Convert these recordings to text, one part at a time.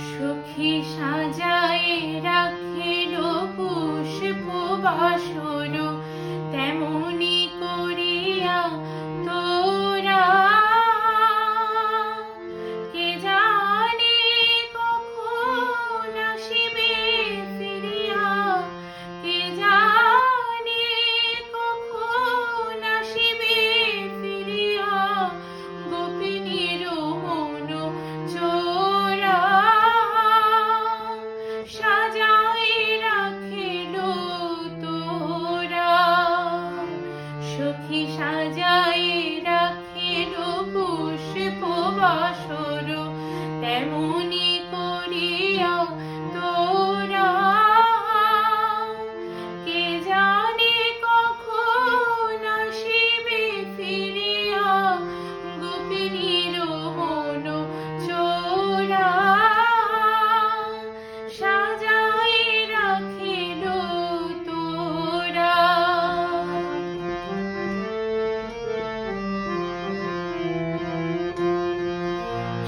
সখী সাজায়ে রাখিল পুষ্প বাসর, তেমনি করিয়া তোরা কে জানে কখন আসিবে ফিরিয়া, কে জানে কখন আসিবে ফিরিয়া, গোপিনীর মন চোরা সাজায়ে রাখিল তোরা। সখী সাজায়ে রাখিল পুষ্প বাসর, তেমনি করিয়া তোরা কে জানে কখন আসিবে ফিরিয়া, গোপিনীর মন চোরা সাজায়ে রাখিল তোরা।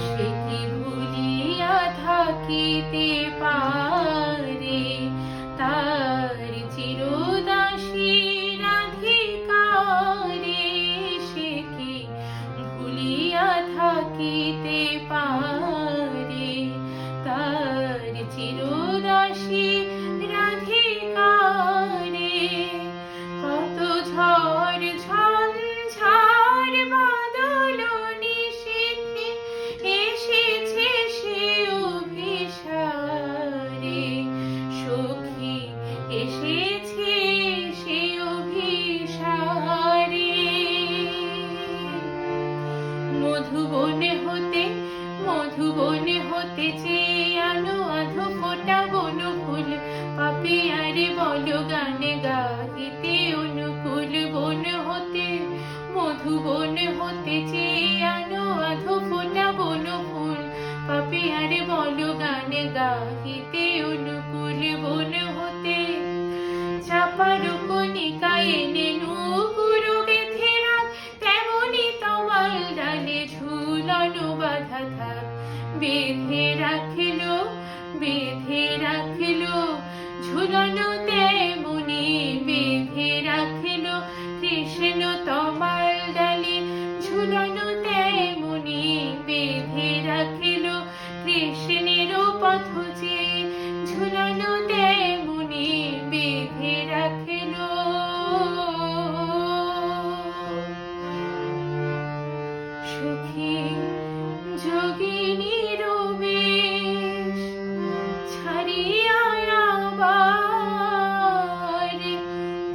সে কি ভুলিয়া থাকিতে পারে তার চিরদাসী রাধিকারে, সে কি ভুলিয়া থাকিতে পারে তার চিরদাসী রাধিকারে। কত ঝড় ঝঞ্ঝার বাদল নিশীথে এসেছে সে অভিসারে, সখী এসেছে সে অভিসারে। মধুবনে হতে চেয়ে আনো আধো ফোঁটা বনফুল, পাপিয়ারে বলো গানে গাহিতে অনুকূল। মধুবন হতে চেয়ে আনো আধো ফোঁটা বনফুল, পাপিয়ারে বলো গানে গাহিতে অনুকূল। বন হতে চাপার কণিকা এনে নূপুর বেঁধে রাখ, তেমনি তমাল ডালে ঝুলানো বাঁধা থাক। বেঁধে রাখিল ঝুলানো, তেমনি বেঁধে রাখিল কৃষ্ণ তমাল ডালে ঝুলানো, তেমনি বেঁধে রাখিল কৃষ্ণের পথ চেয়ে ঝুলানো, তেমনি বেঁধে রাখিল। সখী যোগিনীর বেশ ছাড়িয়া আবার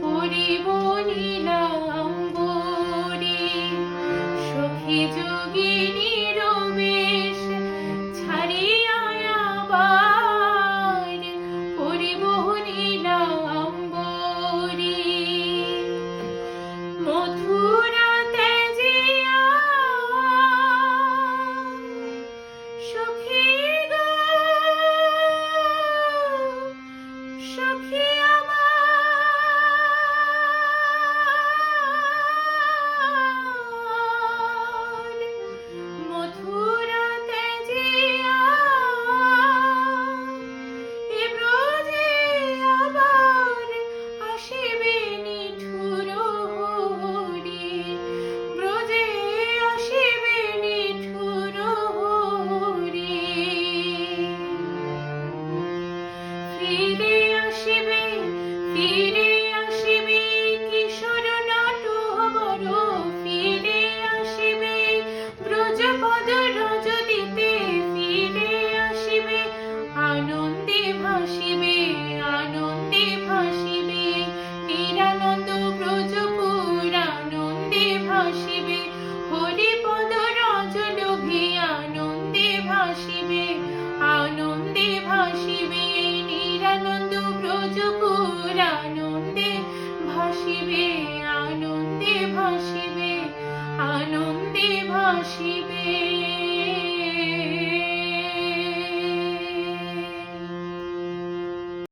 পরিব নীলাম্বরী। সখী যোগিনীর বেশ ছাড়িয়া আবার পরিব নীলাম্বরী। মথুরা ত্যাজিয়া সখী গো, সখী আমার, মথুরা ত্যাজিয়া এ ব্রজে আবার আসিবে নিঠুর হরি, ব্রজে আসিবে নিঠুর হরি। ফিরে আসিবে কিশোর নটবর, ফিরে আসিবে ব্রজপদ রজ দিতে। ফিরে আসিবে আনন্দে ভাসিবে নিরানন্দ ব্রজপুর, আনন্দে ভাসিবে হরিপদ রজ লোভে, আনন্দে ভাসিবে নিরানন্দ ব্রজপুর, আনন্দে ভাসিবে